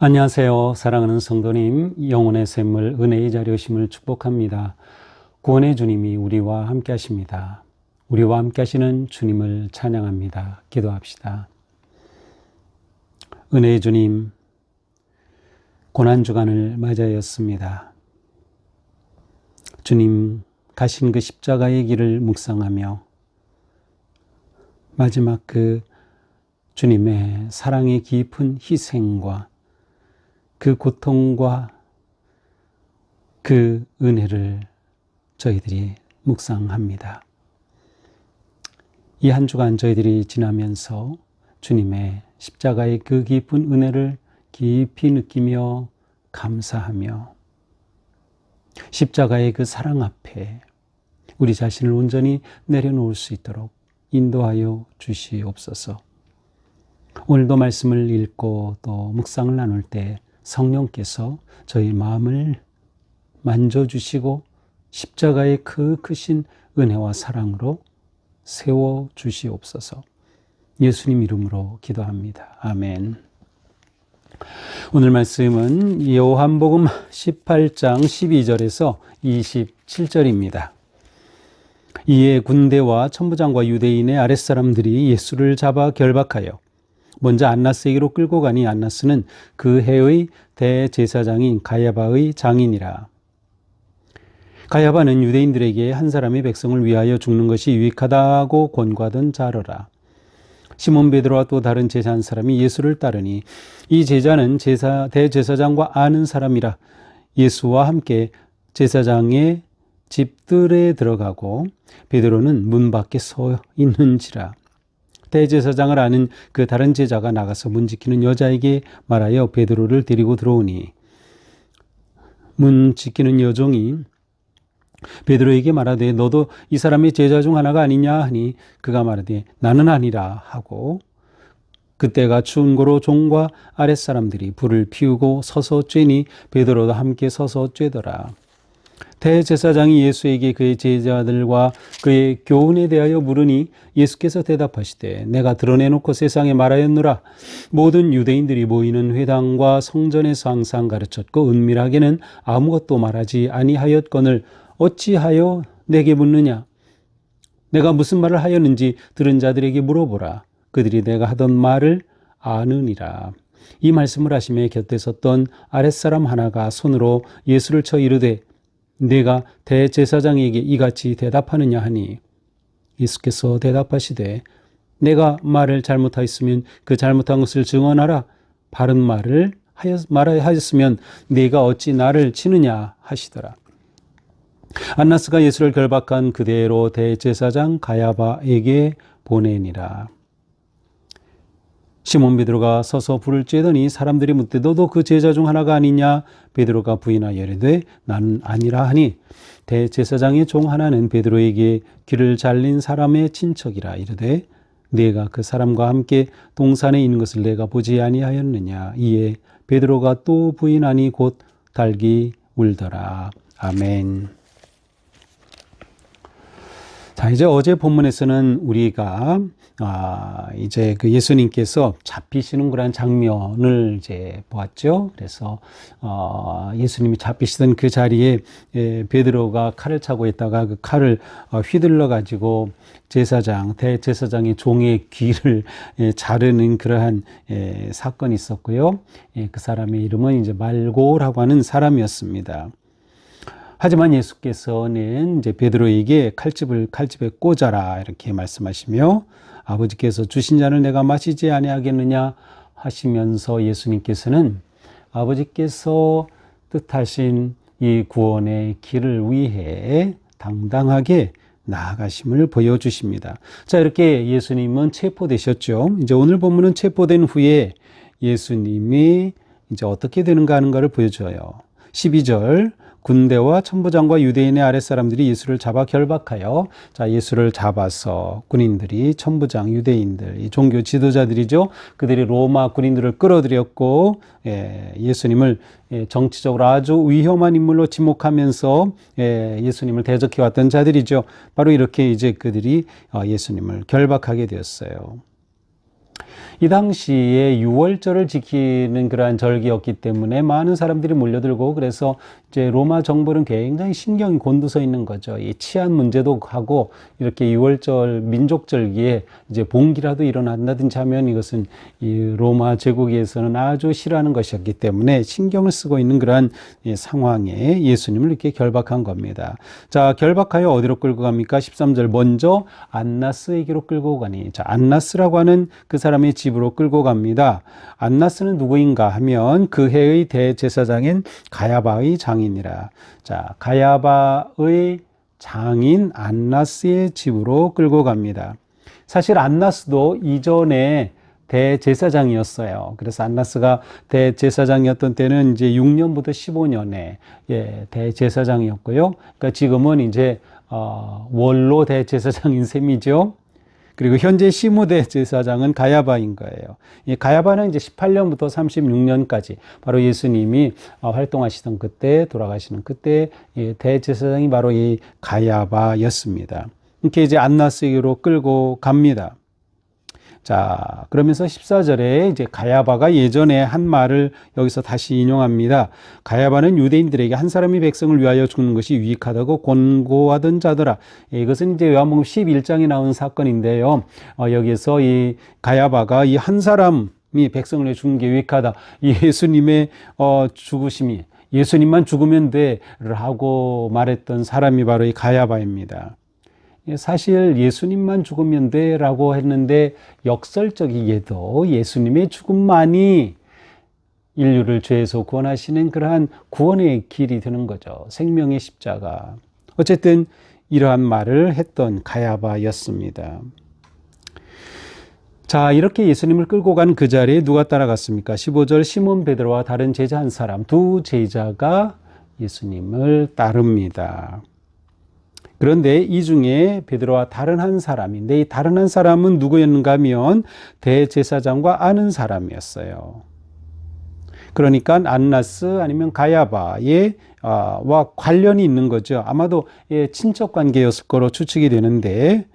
안녕하세요. 사랑하는 성도님, 영혼의 샘물 은혜의 자리오심을 축복합니다. 구원의 주님이 우리와 함께 하십니다. 우리와 함께 하시는 주님을 찬양합니다. 기도합시다. 은혜의 주님, 고난주간을 맞이하였습니다. 주님 가신 그 십자가의 길을 묵상하며 마지막 그 주님의 사랑의 깊은 희생과 그 고통과 그 은혜를 저희들이 묵상합니다. 이 한 주간 저희들이 지나면서 주님의 십자가의 그 깊은 은혜를 깊이 느끼며 감사하며 십자가의 그 사랑 앞에 우리 자신을 온전히 내려놓을 수 있도록 인도하여 주시옵소서. 오늘도 말씀을 읽고 또 묵상을 나눌 때 성령께서 저희 마음을 만져주시고 십자가의 그 크신 은혜와 사랑으로 세워주시옵소서. 예수님 이름으로 기도합니다. 아멘. 오늘 말씀은 요한복음 18장 12절에서 27절입니다. 이에 군대와 천부장과 유대인의 아랫사람들이 예수를 잡아 결박하여 먼저 안나스에게로 끌고 가니 안나스는 그 해의 대제사장인 가야바의 장인이라. 가야바는 유대인들에게 한 사람의 백성을 위하여 죽는 것이 유익하다고 권고하던 자로라. 시몬 베드로와 또 다른 제자 한 사람이 예수를 따르니 이 제자는 대제사장과 아는 사람이라. 예수와 함께 제사장의 집들에 들어가고 베드로는 문 밖에 서 있는지라. 대제사장을 아는 그 다른 제자가 나가서 문 지키는 여자에게 말하여 베드로를 데리고 들어오니 문 지키는 여종이 베드로에게 말하되 너도 이 사람의 제자 중 하나가 아니냐 하니 그가 말하되 나는 아니라 하고 그때가 추운 고로 종과 아랫사람들이 불을 피우고 서서 쬐니 베드로도 함께 서서 쬐더라. 대제사장이 예수에게 그의 제자들과 그의 교훈에 대하여 물으니 예수께서 대답하시되 내가 드러내놓고 세상에 말하였노라. 모든 유대인들이 모이는 회당과 성전에서 항상 가르쳤고 은밀하게는 아무것도 말하지 아니하였거늘 어찌하여 내게 묻느냐. 내가 무슨 말을 하였는지 들은 자들에게 물어보라. 그들이 내가 하던 말을 아느니라. 이 말씀을 하시며 곁에 섰던 아랫사람 하나가 손으로 예수를 쳐 이르되 내가 대제사장에게 이같이 대답하느냐 하니 예수께서 대답하시되 내가 말을 잘못하였으면 그 잘못한 것을 증언하라. 바른 말을 하였으면 네가 어찌 나를 치느냐 하시더라. 안나스가 예수를 결박한 그대로 대제사장 가야바에게 보내니라. 시몬 베드로가 서서 불을 쬐더니 사람들이 묻되 너도 그 제자 중 하나가 아니냐. 베드로가 부인하여 이르되 나는 아니라 하니 대제사장의 종 하나는 베드로에게 귀를 잘린 사람의 친척이라 이르되 네가 그 사람과 함께 동산에 있는 것을 내가 보지 아니하였느냐. 이에 베드로가 또 부인하니 곧 달기 울더라. 아멘. 자, 이제 어제 본문에서는 우리가 이제 그 예수님께서 잡히시는 그런 장면을 이제 보았죠. 그래서 예수님이 잡히시던 그 자리에 베드로가 칼을 차고 있다가 그 칼을 휘둘러 가지고 대제사장의 종의 귀를 자르는 그러한 사건이 있었고요. 그 사람의 이름은 이제 말고라고 하는 사람이었습니다. 하지만 예수께서는 이제 베드로에게 칼집에 꽂아라 이렇게 말씀하시며 아버지께서 주신 잔을 내가 마시지 아니하겠느냐 하시면서 예수님께서는 아버지께서 뜻하신 이 구원의 길을 위해 당당하게 나아가심을 보여주십니다. 자, 이렇게 예수님은 체포되셨죠. 이제 오늘 본문은 체포된 후에 예수님이 이제 어떻게 되는가 하는 것을 보여줘요. 12절 군대와 천부장과 유대인의 아랫사람들이 예수를 잡아 결박하여 예수를 잡아서 군인들이 천부장, 유대인들, 이 종교 지도자들이죠. 그들이 로마 군인들을 끌어들였고 예수님을 정치적으로 아주 위험한 인물로 지목하면서 예수님을 대적해왔던 자들이죠. 바로 이렇게 이제 그들이 예수님을 결박하게 되었어요. 이 당시에 유월절을 지키는 그러한 절기였기 때문에 많은 사람들이 몰려들고, 그래서 이제 로마 정부는 굉장히 신경이 곤두서 있는 거죠. 이 치안 문제도 하고, 이렇게 유월절 민족절기에 이제 봉기라도 일어난다든지 하면 이것은 이 로마 제국에서는 아주 싫어하는 것이었기 때문에 신경을 쓰고 있는 그러한 상황에 예수님을 이렇게 결박한 겁니다. 자, 결박하여 어디로 끌고 갑니까? 13절, 먼저 안나스에게로 끌고 가니. 자, 안나스라고 하는 그 사람의 집으로 끌고 갑니다. 안나스는 누구인가 하면 그 해의 대제사장인 가야바의 장인이라. 자, 가야바의 장인 안나스의 집으로 끌고 갑니다. 사실 안나스도 이전에 대제사장이었어요. 그래서 안나스가 대제사장이었던 때는 이제 6년부터 15년에 대제사장이었고요. 그러니까 지금은 이제 원로 대제사장인 셈이죠. 그리고 현재 시무대 제사장은 가야바인 거예요. 이 가야바는 이제 18년부터 36년까지 바로 예수님이 활동하시던 그때, 돌아가시는 그때 대제사장이 바로 이 가야바였습니다. 이렇게 이제 안나스에게로 끌고 갑니다. 자, 그러면서 14절에 이제 가야바가 예전에 한 말을 여기서 다시 인용합니다. 가야바는 유대인들에게 한 사람이 백성을 위하여 죽는 것이 유익하다고 권고하던 자더라. 이것은 이제 요한복음 11장에 나온 사건인데요. 여기에서 이 가야바가 이 한 사람이 백성을 위해 죽는 게 유익하다. 이 예수님의 죽으심이, 예수님만 죽으면 돼라고 말했던 사람이 바로 이 가야바입니다. 사실 예수님만 죽으면 돼라고 했는데 역설적이게도 예수님의 죽음만이 인류를 죄에서 구원하시는 그러한 구원의 길이 되는 거죠. 생명의 십자가. 어쨌든 이러한 말을 했던 가야바였습니다. 자, 이렇게 예수님을 끌고 간 그 자리에 누가 따라갔습니까? 15절, 시몬 베드로와 다른 제자 한 사람, 두 제자가 예수님을 따릅니다. 그런데 이 중에 베드로와 다른 한 사람인데, 이 다른 한 사람은 누구였는가 하면 대제사장과 아는 사람이었어요. 그러니까 안나스 아니면 가야바의 와 관련이 있는 거죠. 아마도 친척 관계였을 거로 추측이 되는데,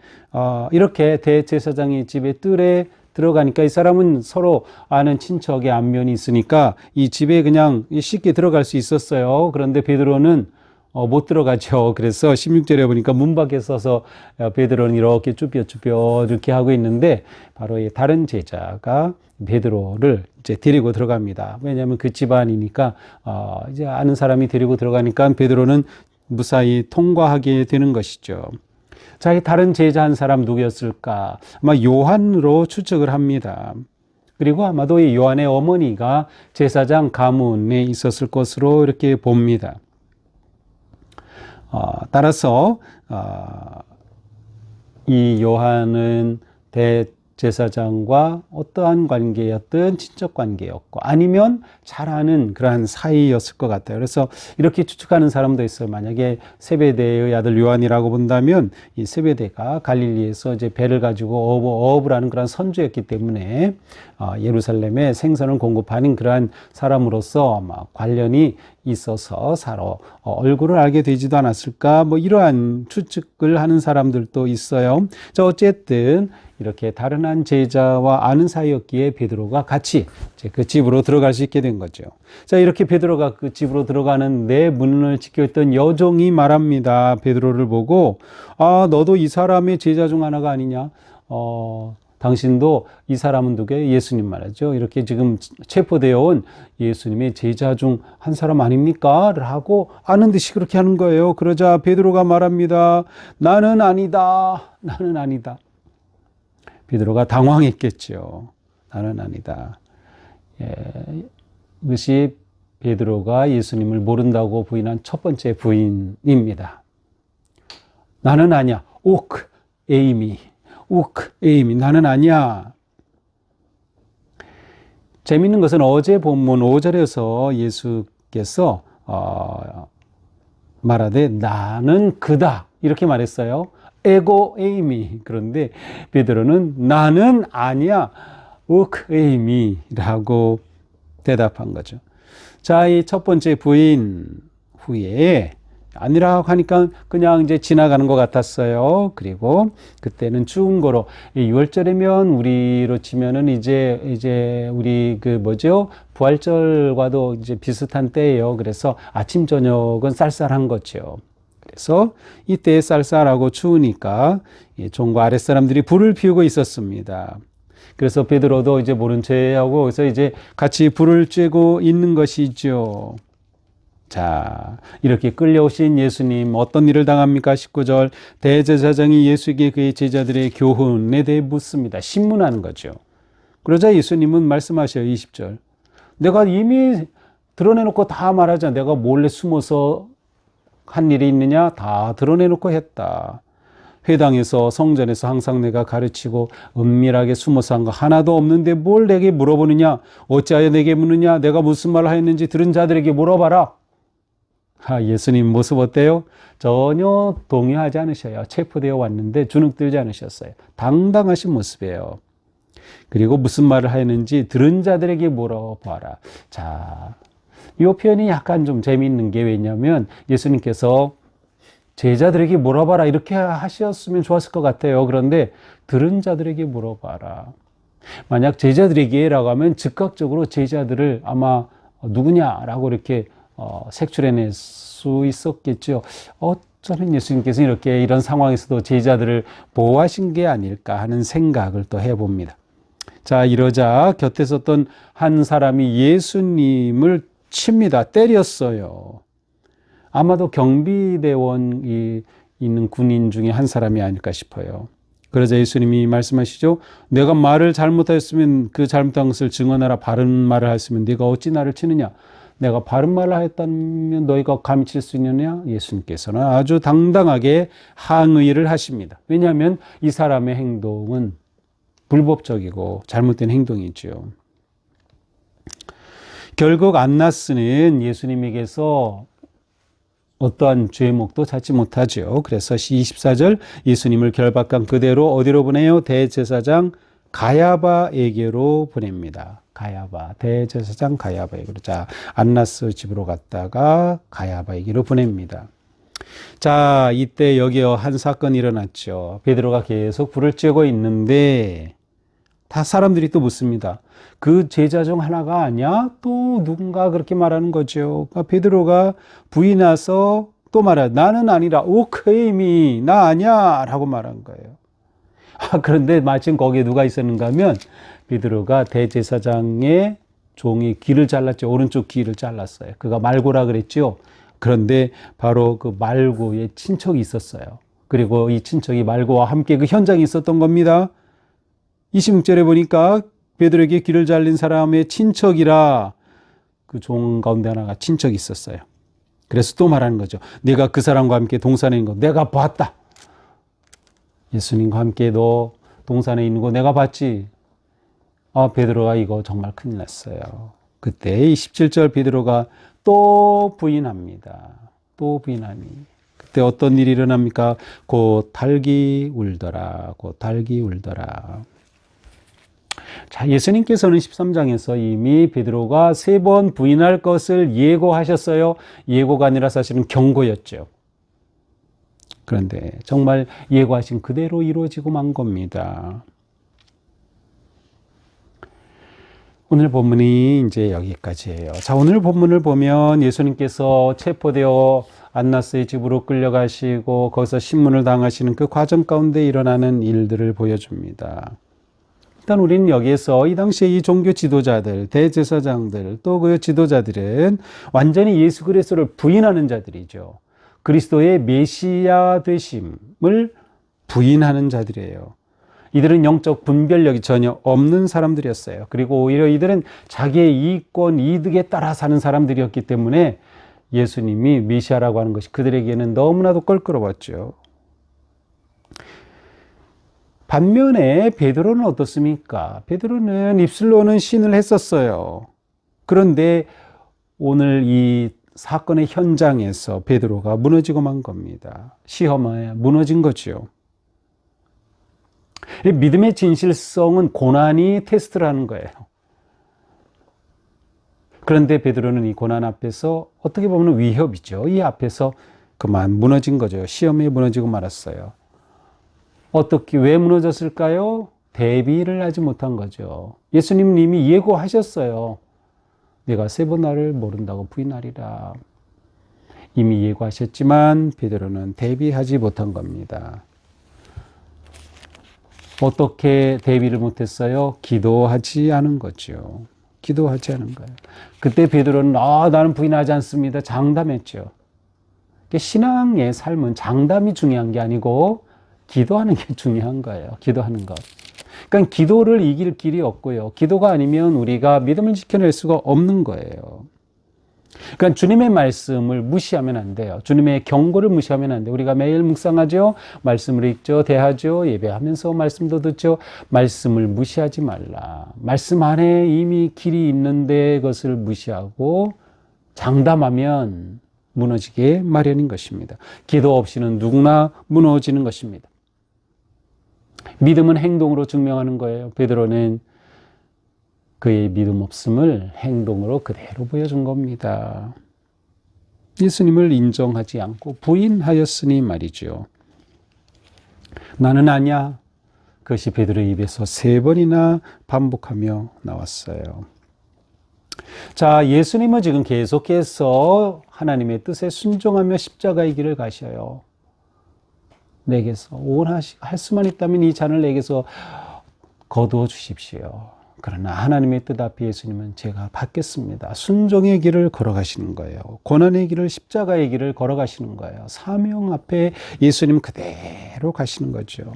이렇게 대제사장의 집에 뜰에 들어가니까 이 사람은 서로 아는 친척의 안면이 있으니까 이 집에 그냥 쉽게 들어갈 수 있었어요. 그런데 베드로는 못 들어가죠. 그래서 16절에 보니까 문 밖에 서서 베드로는 이렇게 쭈뼛쭈뼛 이렇게 하고 있는데, 바로 이 다른 제자가 베드로를 이제 데리고 들어갑니다. 왜냐하면 그 집안이니까 이제 아는 사람이 데리고 들어가니까 베드로는 무사히 통과하게 되는 것이죠. 자, 이 다른 제자 한 사람 누구였을까? 아마 요한으로 추측을 합니다. 그리고 아마도 이 요한의 어머니가 제사장 가문에 있었을 것으로 이렇게 봅니다. 따라서 이 요한은 대제사장과 어떠한 관계였든 친척 관계였고, 아니면 잘 아는 그러한 사이였을 것 같아요. 그래서 이렇게 추측하는 사람도 있어요. 만약에 세베대의 아들 요한이라고 본다면 이 세베대가 갈릴리에서 이제 배를 가지고 어업을 하는 그런 선주였기 때문에 예루살렘에 생선을 공급하는 그러한 사람으로서 아마 관련이 있어서 서로 얼굴을 알게 되지도 않았을까, 뭐 이러한 추측을 하는 사람들도 있어요. 자, 어쨌든 이렇게 다른 한 제자와 아는 사이였기에 베드로가 같이 이제 그 집으로 들어갈 수 있게 된 거죠. 자, 이렇게 베드로가 그 집으로 들어가는 내 문을 지켜있던 여종이 말합니다. 베드로를 보고, 너도 이 사람의 제자 중 하나가 아니냐? 당신도 이 사람은 누구예요? 예수님 말이죠. 이렇게 지금 체포되어 온 예수님의 제자 중 한 사람 아닙니까? 라고 아는 듯이 그렇게 하는 거예요. 그러자 베드로가 말합니다. 나는 아니다. 나는 아니다. 베드로가 당황했겠죠. 나는 아니다. 이것이 베드로가 예수님을 모른다고 부인한 첫 번째 부인입니다. 나는 아니야. 에이미. 나는 아니야. 재미있는 것은 어제 본문 5절에서 예수께서 말하되 나는 그다 이렇게 말했어요. 에이미. 그런데 베드로는 나는 아니야. 에이미라고 대답한 거죠. 자, 이 첫 번째 부인 후에 아니라고 하니까 그냥 이제 지나가는 것 같았어요. 그리고 그때는 추운 거로 6월절이면 우리로 치면은 이제 우리 그 뭐죠? 부활절과도 이제 비슷한 때예요. 그래서 아침 저녁은 쌀쌀한 거죠. 그래서 이때 쌀쌀하고 추우니까 종과 아랫사람들이 불을 피우고 있었습니다. 그래서 베드로도 이제 모른 체하고 그래서 이제 같이 불을 쬐고 있는 것이죠. 자, 이렇게 끌려오신 예수님 어떤 일을 당합니까? 19절 대제사장이 예수에게 그의 제자들의 교훈에 대해 묻습니다. 신문하는 거죠. 그러자 예수님은 말씀하셔요. 20절 내가 이미 드러내놓고 다 말하잖아. 내가 몰래 숨어서 한 일이 있느냐? 다 드러내놓고 했다. 회당에서 성전에서 항상 내가 가르치고 은밀하게 숨어서 한 거 하나도 없는데 뭘 내게 물어보느냐? 어찌하여 내게 묻느냐? 내가 무슨 말을 하였는지 들은 자들에게 물어봐라. 예수님 모습 어때요? 전혀 동요하지 않으셔요. 체포되어 왔는데 주눅들지 않으셨어요. 당당하신 모습이에요. 그리고 무슨 말을 하였는지 들은 자들에게 물어봐라. 자, 이 표현이 약간 좀 재미있는 게 왜냐하면 예수님께서 제자들에게 물어봐라 이렇게 하셨으면 좋았을 것 같아요. 그런데 들은 자들에게 물어봐라. 만약 제자들에게라고 하면 즉각적으로 제자들을 아마 누구냐라고 이렇게 색출해낼 수 있었겠죠. 저는 예수님께서 이렇게 이런 상황에서도 제자들을 보호하신 게 아닐까 하는 생각을 또 해봅니다. 자, 이러자 곁에 섰던 한 사람이 예수님을 칩니다. 때렸어요. 아마도 경비대원이 있는 군인 중에 한 사람이 아닐까 싶어요. 그러자 예수님이 말씀하시죠. 내가 말을 잘못하였으면 그 잘못한 것을 증언하라. 바른 말을 하였으면 네가 어찌 나를 치느냐. 내가 바른 말을 하였다면 너희가 감히 칠 수 있느냐? 예수님께서는 아주 당당하게 항의를 하십니다. 왜냐하면 이 사람의 행동은 불법적이고 잘못된 행동이죠. 결국 안나스는 예수님에게서 어떠한 죄목도 찾지 못하죠. 그래서 24절 예수님을 결박한 그대로 어디로 보내요? 대제사장 가야바에게로 보냅니다. 가야바, 대제사장 가야바에게로. 자, 안나스 집으로 갔다가 가야바에게로 보냅니다. 자, 이때 여기에 한 사건이 일어났죠. 베드로가 계속 불을 쬐고 있는데 다 사람들이 또 묻습니다. 그 제자 중 하나가 아니야? 또 누군가 그렇게 말하는 거죠. 그러니까 베드로가 부인해서 또 말해요. 나는 아니라 오케이미 나 아니야 라고 말한 거예요. 그런데 마침 거기에 누가 있었는가 하면 베드로가 대제사장의 종이 귀를 잘랐죠. 오른쪽 귀를 잘랐어요. 그가 말고라 그랬죠. 그런데 바로 그 말고의 친척이 있었어요. 그리고 이 친척이 말고와 함께 그 현장에 있었던 겁니다. 26절에 보니까 베드로에게 귀를 잘린 사람의 친척이라 그 종 가운데 하나가 친척이 있었어요. 그래서 또 말하는 거죠. 내가 그 사람과 함께 동산에 있는 거 내가 봤다. 예수님과 함께 너 동산에 있는 거 내가 봤지. 베드로가 이거 정말 큰일 났어요. 그때 17절 베드로가 또 부인합니다. 또 부인하니. 그때 어떤 일이 일어납니까? 곧 닭이 울더라. 곧 닭이 울더라. 자, 예수님께서는 13장에서 이미 베드로가 3번 부인할 것을 예고하셨어요. 예고가 아니라 사실은 경고였죠. 그런데 정말 예고하신 그대로 이루어지고 만 겁니다. 오늘 본문이 이제 여기까지예요. 자, 오늘 본문을 보면 예수님께서 체포되어 안나스의 집으로 끌려가시고 거기서 신문을 당하시는 그 과정 가운데 일어나는 일들을 보여줍니다. 일단 우리는 여기에서 이 당시에 이 종교 지도자들, 대제사장들, 또 그 지도자들은 완전히 예수 그리스도를 부인하는 자들이죠. 그리스도의 메시아 되심을 부인하는 자들이에요. 이들은 영적 분별력이 전혀 없는 사람들이었어요. 그리고 오히려 이들은 자기의 이익권, 이득에 따라 사는 사람들이었기 때문에 예수님이 메시아라고 하는 것이 그들에게는 너무나도 껄끄러웠죠. 반면에 베드로는 어떻습니까? 베드로는 입술로는 신을 했었어요. 그런데 오늘 이 사건의 현장에서 베드로가 무너지고 만 겁니다. 시험에 무너진 거죠. 믿음의 진실성은 고난이 테스트를 하는 거예요. 그런데 베드로는 이 고난 앞에서 어떻게 보면 위협이죠. 이 앞에서 그만 무너진 거죠. 시험에 무너지고 말았어요. 어떻게, 왜 무너졌을까요? 대비를 하지 못한 거죠. 예수님 이미 예고하셨어요. 내가 3번 나를 모른다고 부인하리라. 이미 예고하셨지만 베드로는 대비하지 못한 겁니다. 어떻게 대비를 못했어요? 기도하지 않은 거죠. 기도하지 않은 거예요. 그때 베드로는 나는 부인하지 않습니다. 장담했죠. 신앙의 삶은 장담이 중요한 게 아니고 기도하는 게 중요한 거예요. 기도하는 것. 그러니까 기도를 이길 길이 없고요. 기도가 아니면 우리가 믿음을 지켜낼 수가 없는 거예요. 그러니까 주님의 말씀을 무시하면 안 돼요. 주님의 경고를 무시하면 안 돼요. 우리가 매일 묵상하죠. 말씀을 읽죠. 대하죠. 예배하면서 말씀도 듣죠. 말씀을 무시하지 말라. 말씀 안에 이미 길이 있는데 그것을 무시하고 장담하면 무너지게 마련인 것입니다. 기도 없이는 누구나 무너지는 것입니다. 믿음은 행동으로 증명하는 거예요. 베드로는 그의 믿음 없음을 행동으로 그대로 보여준 겁니다. 예수님을 인정하지 않고 부인하였으니 말이죠. 나는 아니야. 그것이 베드로의 입에서 3번이나 반복하며 나왔어요. 자, 예수님은 지금 계속해서 하나님의 뜻에 순종하며 십자가의 길을 가셔요. 내게서 할 수만 있다면 이 잔을 내게서 거두어 주십시오. 그러나 하나님의 뜻 앞에 예수님은 제가 받겠습니다. 순종의 길을 걸어가시는 거예요. 고난의 길을, 십자가의 길을 걸어가시는 거예요. 사명 앞에 예수님 그대로 가시는 거죠.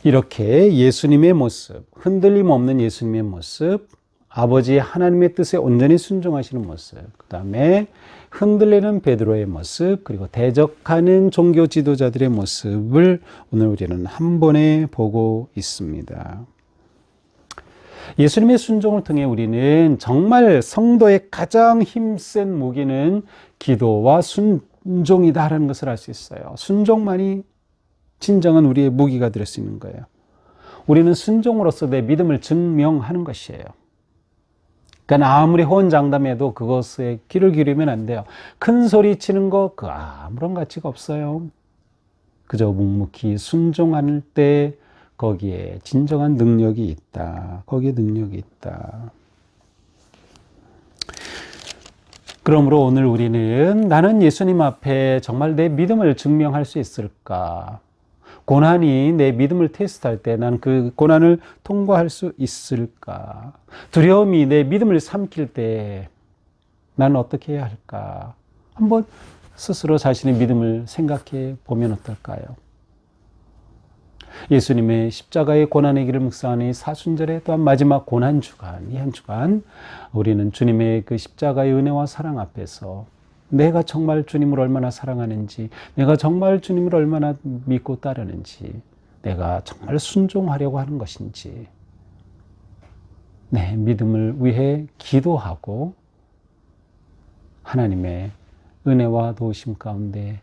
이렇게 예수님의 모습, 흔들림 없는 예수님의 모습, 아버지 하나님의 뜻에 온전히 순종하시는 모습, 그 다음에 흔들리는 베드로의 모습, 그리고 대적하는 종교 지도자들의 모습을 오늘 우리는 한 번에 보고 있습니다. 예수님의 순종을 통해 우리는 정말 성도의 가장 힘센 무기는 기도와 순종이다라는 것을 알 수 있어요. 순종만이 진정한 우리의 무기가 될 수 있는 거예요. 우리는 순종으로서 내 믿음을 증명하는 것이에요. 그러니까 아무리 호언장담해도 그것에 귀를 기울이면 안 돼요. 큰 소리 치는 거 그 아무런 가치가 없어요. 그저 묵묵히 순종할 때 거기에 진정한 능력이 있다. 거기에 능력이 있다. 그러므로 오늘 우리는 나는 예수님 앞에 정말 내 믿음을 증명할 수 있을까? 고난이 내 믿음을 테스트할 때 난 그 고난을 통과할 수 있을까? 두려움이 내 믿음을 삼킬 때 나는 어떻게 해야 할까? 한번 스스로 자신의 믿음을 생각해 보면 어떨까요? 예수님의 십자가의 고난의 길을 묵상하는 이 사순절의 또한 마지막 고난 주간, 이 한 주간 우리는 주님의 그 십자가의 은혜와 사랑 앞에서 내가 정말 주님을 얼마나 사랑하는지, 내가 정말 주님을 얼마나 믿고 따르는지, 내가 정말 순종하려고 하는 것인지, 내 믿음을 위해 기도하고 하나님의 은혜와 도우심 가운데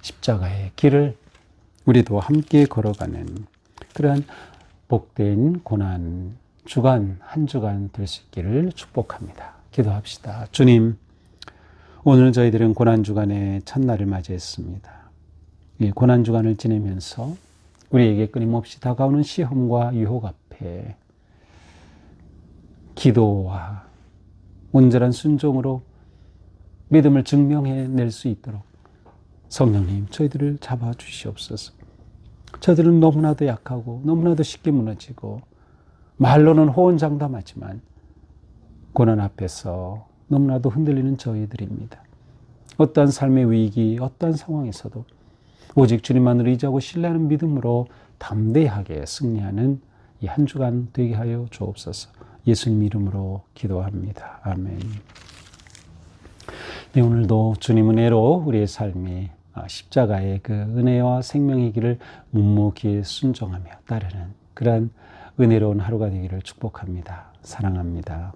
십자가의 길을 우리도 함께 걸어가는 그러한 복된 고난 주간, 한 주간 될 수 있기를 축복합니다. 기도합시다. 주님, 오늘 저희들은 고난주간의 첫날을 맞이했습니다. 이 고난주간을 지내면서 우리에게 끊임없이 다가오는 시험과 유혹 앞에 기도와 온전한 순종으로 믿음을 증명해낼 수 있도록 성령님 저희들을 잡아주시옵소서. 저희들은 너무나도 약하고 너무나도 쉽게 무너지고 말로는 호언장담하지만 고난 앞에서 너무나도 흔들리는 저희들입니다. 어떠한 삶의 위기, 어떠한 상황에서도 오직 주님만을 의지하고 신뢰하는 믿음으로 담대하게 승리하는 이 한 주간 되게 하여 주옵소서. 예수님 이름으로 기도합니다. 아멘. 네, 오늘도 주님 은혜로 우리의 삶이 십자가의 그 은혜와 생명의 길을 묵묵히 순종하며 따르는 그러한 은혜로운 하루가 되기를 축복합니다. 사랑합니다.